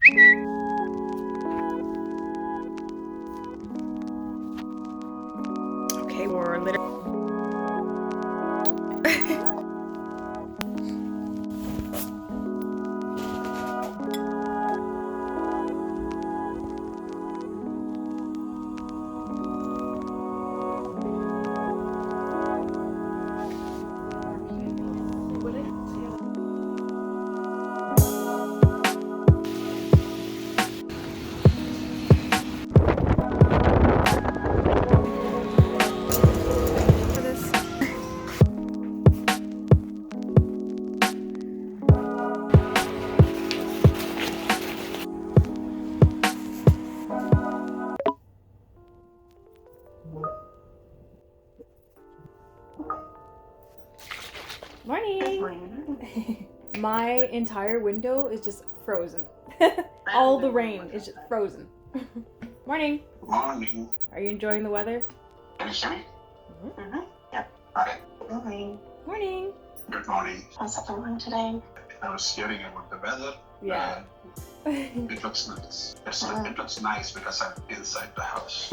Okay, we're literally for this. Morning. My entire window is just frozen. All the rain is just frozen. Morning. Morning. Are you enjoying the weather? Can you see me? Mm-hmm. Yep. Hi. Morning. Morning. Good morning. How's everyone today? I was hearing about the weather. Yeah. It looks nice. It looks nice because I'm inside the house.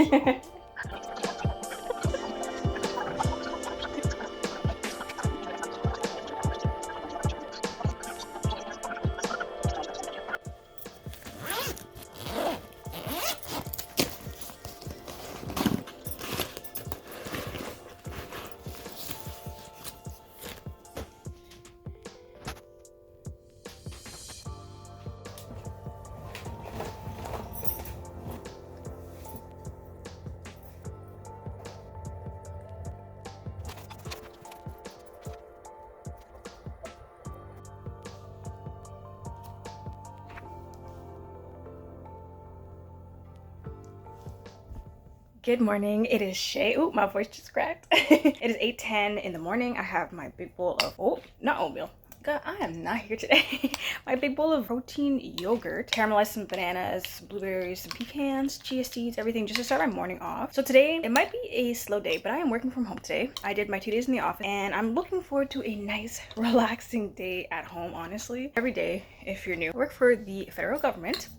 Good morning. It is Shay. Oh, my voice just cracked. It is 8:10 in the morning. I have my big bowl of not oatmeal. God, I am not here today. My big bowl of protein yogurt, caramelized some bananas, some blueberries, some pecans, chia seeds, everything just to start my morning off. So today, it might be a slow day, but I am working from home today. I did my 2 days in the office and I'm looking forward to a nice, relaxing day at home, honestly. Every day, if you're new, I work for the federal government.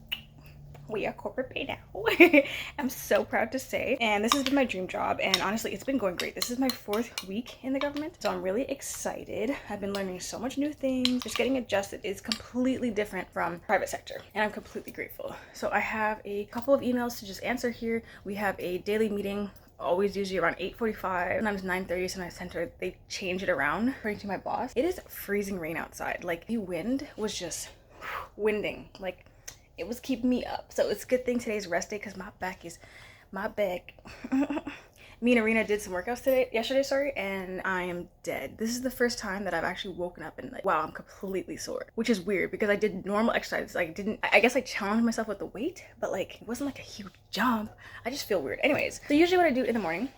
We are corporate pay now. I'm so proud to say, and this has been my dream job, and honestly it's been going great. This is my 4th week in the government, so I'm really excited. I've been learning so much new things. Just getting adjusted is completely different from private sector, and I'm completely grateful. So I have a couple of emails to just answer here. We have a daily meeting, always usually around 8:45, sometimes 9:30, sometimes 10:30. They change it around according to my boss. It is freezing rain outside. Like, the wind was just winding, like it was keeping me up. So it's a good thing today's rest day because my back. Me and Arena did some workouts yesterday, and I am dead. This is the first time that I've actually woken up and like, wow, I'm completely sore, which is weird because I did normal exercise. Like, I guess I challenged myself with the weight, but like it wasn't like a huge jump. I just feel weird. Anyways, so usually what I do in the morning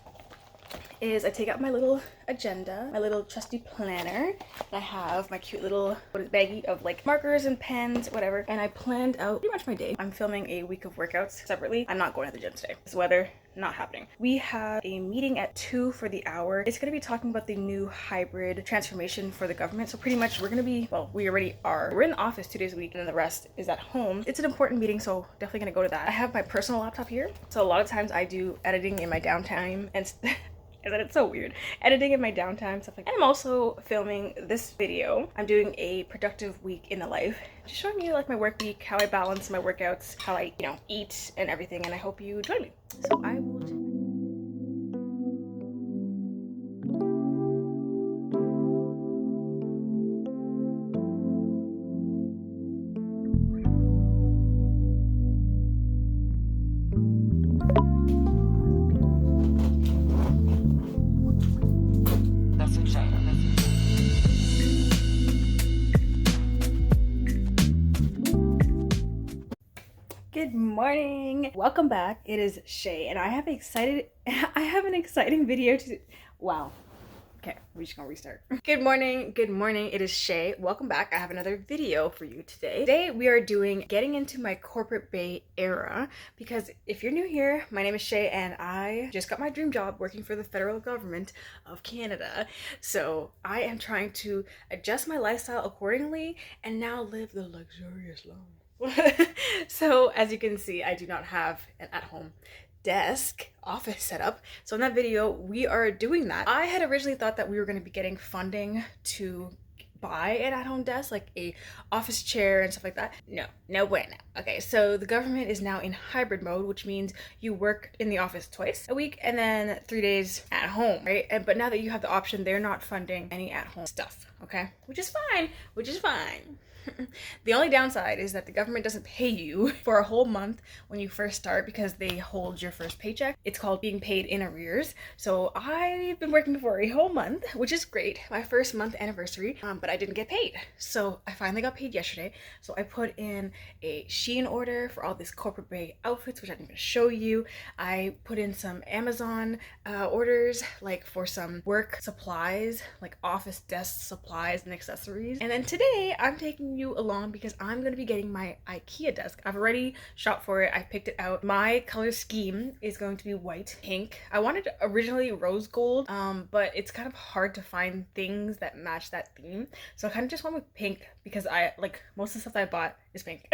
is I take out my little agenda, my little trusty planner, and I have my cute little baggie of like markers and pens, whatever, and I planned out pretty much my day. I'm filming a week of workouts separately. I'm not going to the gym today. This weather, not happening. We have a meeting at 2 for the hour. It's going to be talking about the new hybrid transformation for the government. So pretty much we're going to be, well, we already are. We're in the office 2 days a week and then the rest is at home. It's an important meeting, so definitely going to go to that. I have my personal laptop here. So a lot of times I do editing in my downtime, and it's so weird. Editing in my downtime, stuff like that. And I'm also filming this video. I'm doing a productive week in the life. Just showing you like my work week, how I balance my workouts, how I, eat and everything. And I hope you join me. So I will... Good morning. Welcome back. It is Shay, and I have an exciting video to... Wow. Okay, we're just gonna restart. Good morning. It is Shay. Welcome back. I have another video for you today. Today we are doing getting into my corporate Bay era, because if you're new here, my name is Shay and I just got my dream job working for the federal government of Canada. So I am trying to adjust my lifestyle accordingly and now live the luxurious life. So as you can see, I do not have an at-home desk office setup. So in that video, we are doing that. I had originally thought that we were going to be getting funding to buy an at-home desk, like a office chair and stuff like that. No bueno. Okay, so the government is now in hybrid mode, which means you work in the office twice a week and then 3 days at home, right? But now that you have the option, they're not funding any at-home stuff, okay? Which is fine. The only downside is that the government doesn't pay you for a whole month when you first start because they hold your first paycheck. It's called being paid in arrears. So I've been working for a whole month, which is great, my first month anniversary, but I didn't get paid. So I finally got paid yesterday. So I put in a Shein order for all these corporate bay outfits, which I didn't even show you. I put in some Amazon orders, like for some work supplies, like office desk supplies and accessories. And then today I'm taking you along because I'm going to be getting my IKEA desk. I've already shopped for it. I picked it out. My color scheme is going to be white, pink. I wanted originally rose gold, but it's kind of hard to find things that match that theme. So I kind of just went with pink because I like most of the stuff that I bought is pink.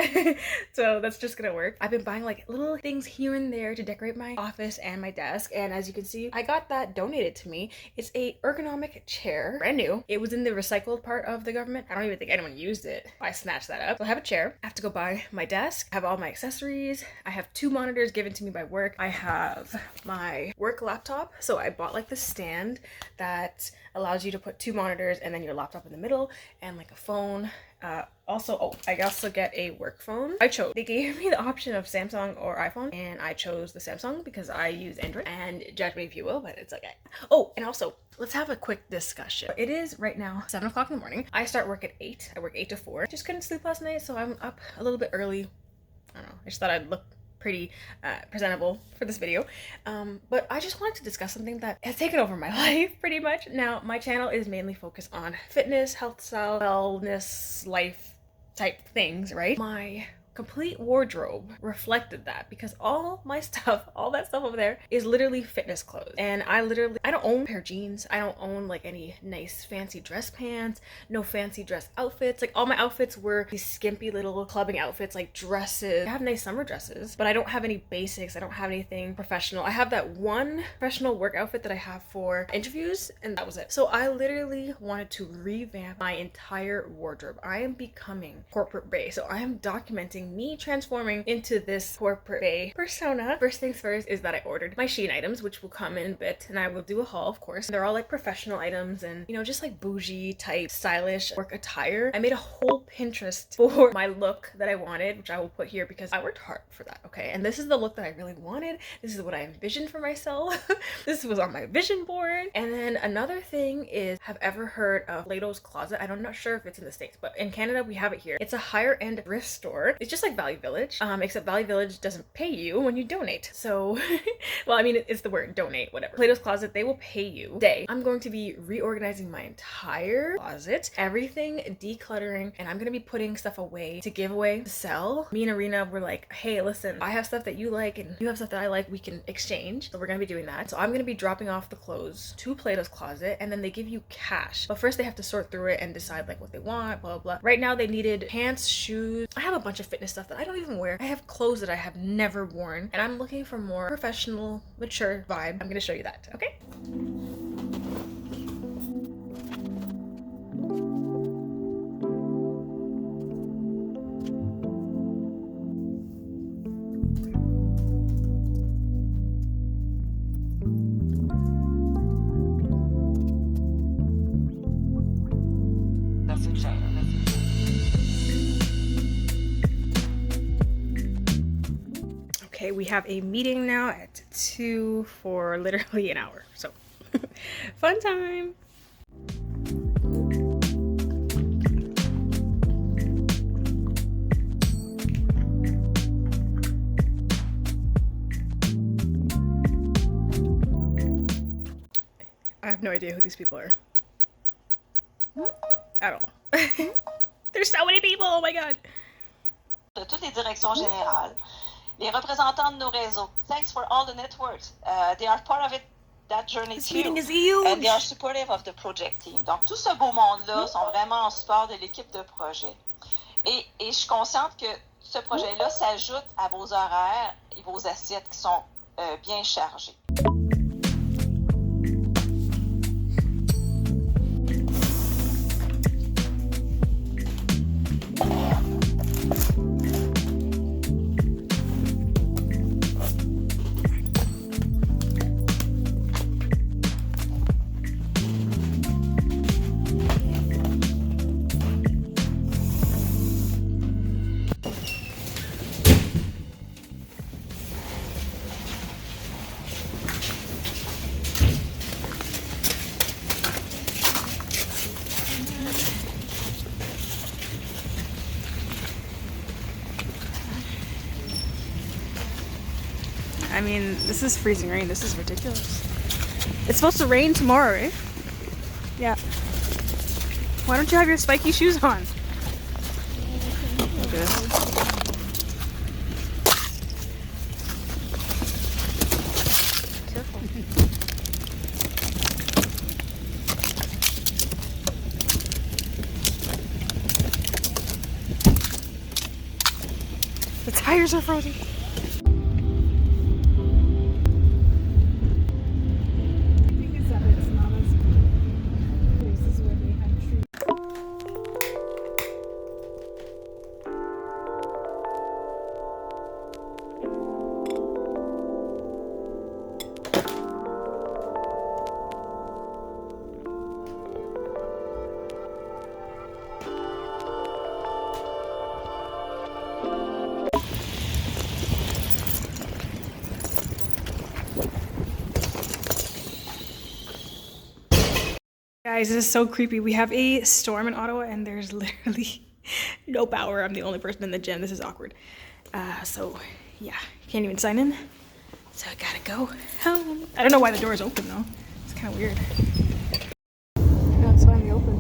So that's just gonna work. I've been buying like little things here and there to decorate my office and my desk. And as you can see, I got that donated to me. It's a ergonomic chair, brand new. It was in the recycled part of the government. I don't even think anyone used it. I snatched that up. So I have a chair. I have to go buy my desk. I have all my accessories. I have 2 monitors given to me by work. I have my work laptop. So I bought like the stand that allows you to put 2 monitors and then your laptop in the middle and like a phone. I also get a work phone. They gave me the option of Samsung or iPhone, and I chose the Samsung because I use Android, and judge me if you will, but it's okay. Oh, and also, let's have a quick discussion. It is right now 7 o'clock in the morning. I start work at 8. I work 8 to 4. Just couldn't sleep last night, so I'm up a little bit early. I don't know, I just thought I'd look pretty presentable for this video, but I just wanted to discuss something that has taken over my life pretty much. Now, my channel is mainly focused on fitness, health style, wellness, life type things, right? My complete wardrobe reflected that because all my stuff, all that stuff over there is literally fitness clothes. And I don't own a pair of jeans. I don't own like any nice fancy dress pants, no fancy dress outfits. Like all my outfits were these skimpy little clubbing outfits, like dresses. I have nice summer dresses, but I don't have any basics. I don't have anything professional. I have that one professional work outfit that I have for interviews, and that was it. So I literally wanted to revamp my entire wardrobe. I am becoming corporate bae. So I am documenting me transforming into this corporate bae persona. First things first is that I ordered my Shein items, which will come in a bit, and I will do a haul, of course. They're all like professional items and, you know, just like bougie type stylish work attire. I made a whole Pinterest for my look that I wanted, which I will put here because I worked hard for that, okay? And this is the look that I really wanted. This is what I envisioned for myself. This was on my vision board. And then another thing is, have ever heard of Plato's Closet? I'm not sure if it's in the States, but in Canada we have it here. It's a higher end thrift store. It's just like Value Village, except Value Village doesn't pay you when you donate. So, well, I mean, it's the word donate, whatever. Plato's Closet, they will pay you. Today, I'm going to be reorganizing my entire closet, everything, decluttering, and I'm going to be putting stuff away to give away, to sell. Me and Arena were like, hey, listen, I have stuff that you like and you have stuff that I like, we can exchange. So we're going to be doing that. So I'm going to be dropping off the clothes to Plato's Closet, and then they give you cash. But first they have to sort through it and decide like what they want, blah, blah, blah. Right now they needed pants, shoes. I have a bunch of fitness stuff that I don't even wear. I have clothes that I have never worn, and I'm looking for more professional, mature vibe. I'm gonna show you that, okay? Okay, we have a meeting now at 2 for literally an hour, so fun time. I have no idea who these people are. At all. There's so many people, oh my god. De toutes les directions générales, les représentants de nos réseaux. Thanks for all the networks. They are part of it, that journey This too. meeting is huge. And they are supportive of the project team. Donc tout ce beau monde-là sont vraiment en support de l'équipe de projet. Et je suis consciente que Ce projet-là s'ajoute à vos horaires et vos assiettes qui sont bien chargées. I mean, this is freezing rain. This is ridiculous. It's supposed to rain tomorrow, right? Yeah. Why don't you have your spiky shoes on? Okay. Careful. The tires are frozen. Guys, this is so creepy. We have a storm in Ottawa and there's literally no power. I'm the only person in the gym. This is awkward. So yeah, can't even sign in. So I gotta go home. I don't know why the door is open though. It's kind of weird. No, it's finally open.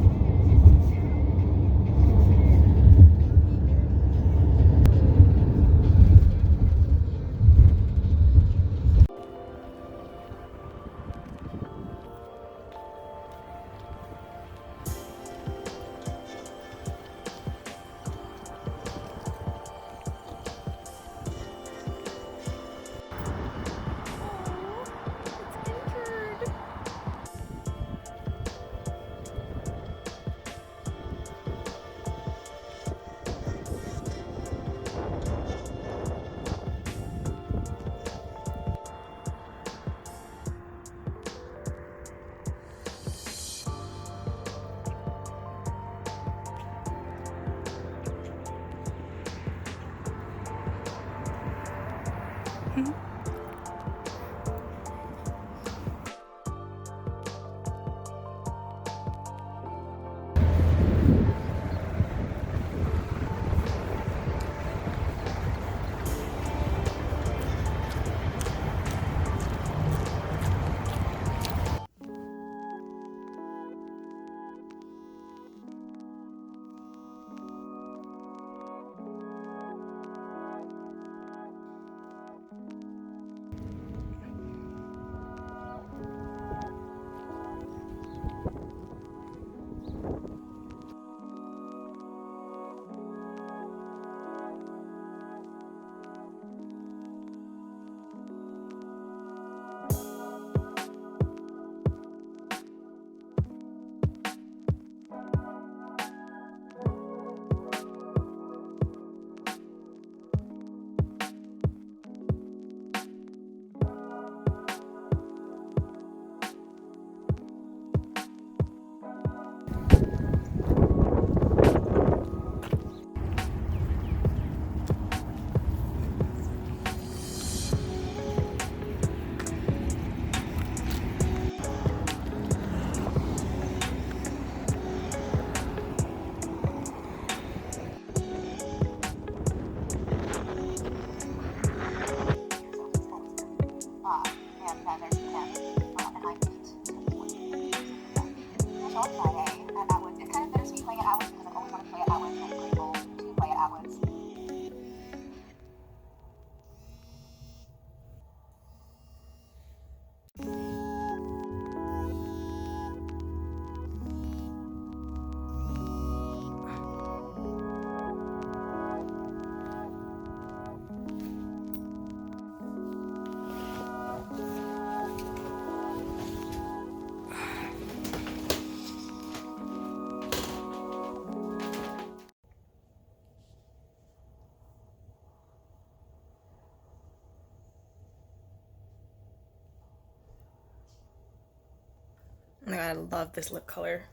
my god, I love this lip color.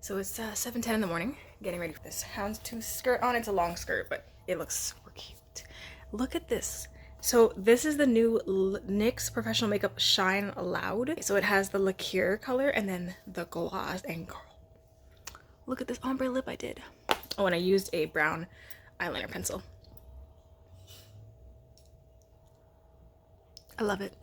So it's 7:10 in the morning, getting ready for this houndstooth skirt on. It's a long skirt, but it looks super cute. Look at this. So this is the new NYX Professional Makeup Shine Loud. So it has the liqueur color and then the gloss, and girl, look at this ombre lip I did. Oh, and I used a brown eyeliner pencil. I love it.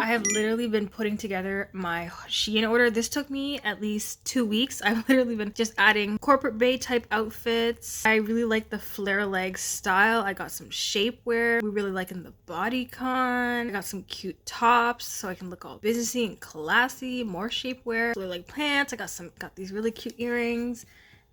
I have literally been putting together my Shein order. This took me at least 2 weeks. I've literally been just adding corporate bay type outfits. I really like the flare leg style. I got some shapewear. We really like in the bodycon. I got some cute tops so I can look all businessy and classy. More shapewear. Really like pants. I got these really cute earrings.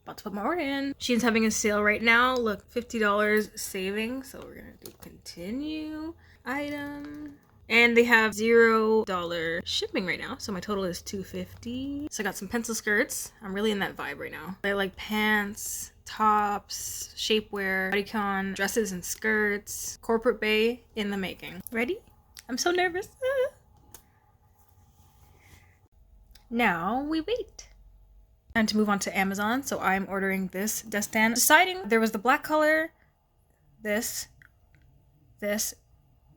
About to put my order in. Shein's having a sale right now. Look, $50 saving. So we're gonna do continue item. And they have $0 shipping right now. So my total is $250. So I got some pencil skirts. I'm really in that vibe right now. I like pants, tops, shapewear, bodycon, dresses and skirts. Corporate bay in the making. Ready? I'm so nervous. Now we wait. And to move on to Amazon, so I'm ordering this desk stand. Deciding there was the black color, this,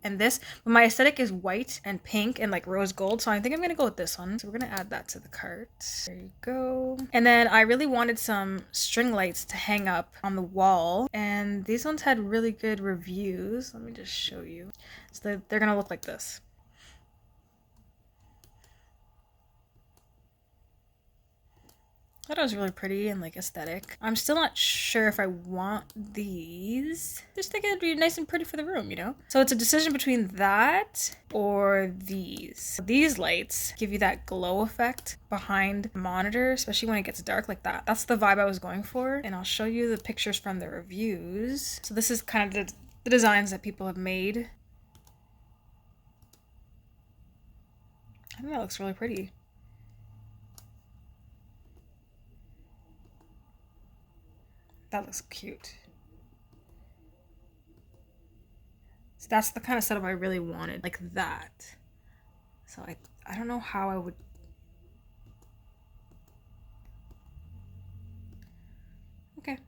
and this. But my aesthetic is white and pink and like rose gold, so I think I'm gonna go with this one. So we're gonna add that to the cart. There you go. And then I really wanted some string lights to hang up on the wall, and these ones had really good reviews. Let me just show you. So they're gonna look like this. I thought it was really pretty and like aesthetic. I'm still not sure if I want these. Just think it'd be nice and pretty for the room, you know? So it's a decision between that or these. These lights give you that glow effect behind the monitor, especially when it gets dark like that. That's the vibe I was going for. And I'll show you the pictures from the reviews. So this is kind of the designs that people have made. I think that looks really pretty. That looks cute. So that's the kind of setup I really wanted, like that. So I don't know how I would. Okay.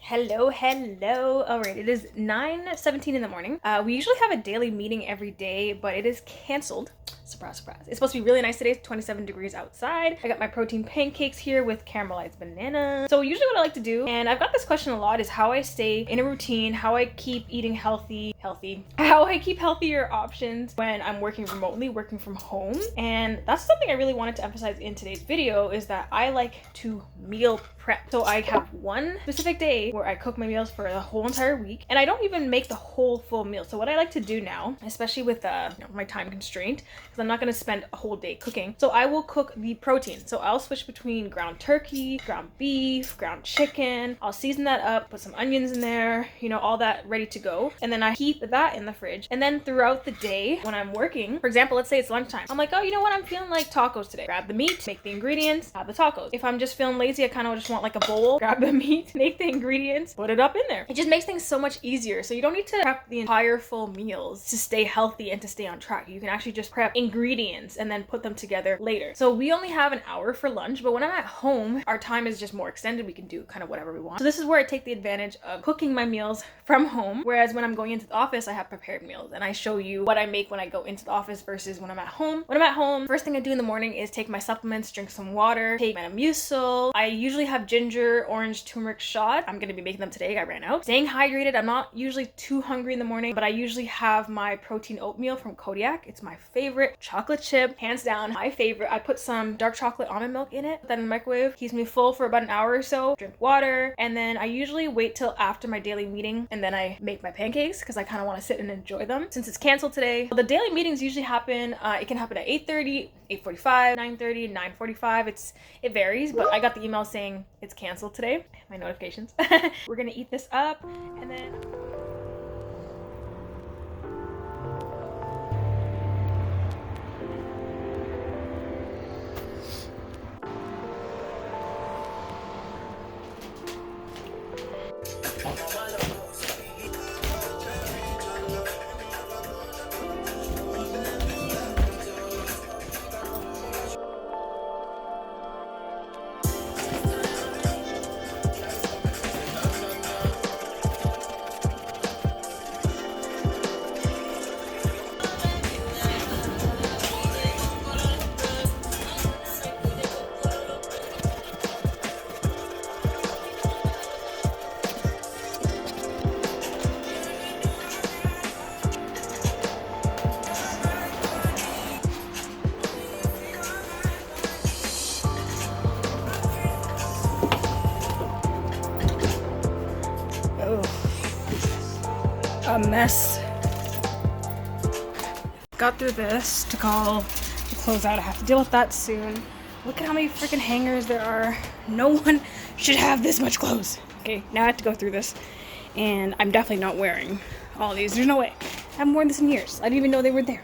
Hello. All right, it is 9:17 in the morning. We usually have a daily meeting every day, but it is canceled. Surprise. It's supposed to be really nice today. It's 27 degrees outside. I got my protein pancakes here with caramelized banana. So usually what I like to do, and I've got this question a lot, is how I stay in a routine, how I keep eating healthy, how I keep healthier options when I'm working remotely, working from home. And that's something I really wanted to emphasize in today's video, is that I like to meal prep. So I have one specific day where I cook my meals for the whole entire week, and I don't even make the whole full meal. So what I like to do now, especially with my time constraint, because I'm not going to spend a whole day cooking, so I will cook the protein. So I'll switch between ground turkey, ground beef, ground chicken. I'll season that up, put some onions in there, all that ready to go, and then I keep that in the fridge. And then throughout the day when I'm working, for example, let's say it's lunchtime, I'm like, oh, you know what, I'm feeling like tacos today. Grab the meat, make the ingredients, have the tacos. If I'm just feeling lazy, I kind of just want like a bowl, grab the meat, make the ingredients, put it up in there. It just makes things so much easier. So you don't need to prep the entire full meals to stay healthy and to stay on track. You can actually just prep ingredients and then put them together later. So we only have an hour for lunch, but when I'm at home, our time is just more extended. We can do kind of whatever we want. So this is where I take the advantage of cooking my meals from home, whereas when I'm going into the office, I have prepared meals and I show you what I make when I go into the office versus when I'm at home. When I'm at home, first thing I do in the morning is take my supplements, drink some water, take Metamucil. I usually have ginger, orange, turmeric shot. I'm going to be making them today. I ran out. Staying hydrated. I'm not usually too hungry in the morning, but I usually have my protein oatmeal from Kodiak. It's my favorite chocolate chip, hands down, my favorite. I put some dark chocolate almond milk in it, put that in the microwave, keeps me full for about an hour or so, drink water, and then I usually wait till after my daily meeting and then I make my pancakes because I kind of want to sit and enjoy them since it's canceled today. The daily meetings usually happen, it can happen at 8:30, 8:45, 9:30, 9:45. It varies, but I got the email saying it's canceled today, my notifications. We're gonna eat this up and then a mess. Got through this to call the closeout. I have to deal with that soon. Look at how many freaking hangers there are. No one should have this much clothes. Okay, now I have to go through this, and I'm definitely not wearing all these. There's no way. I haven't worn this in years. I didn't even know they were there.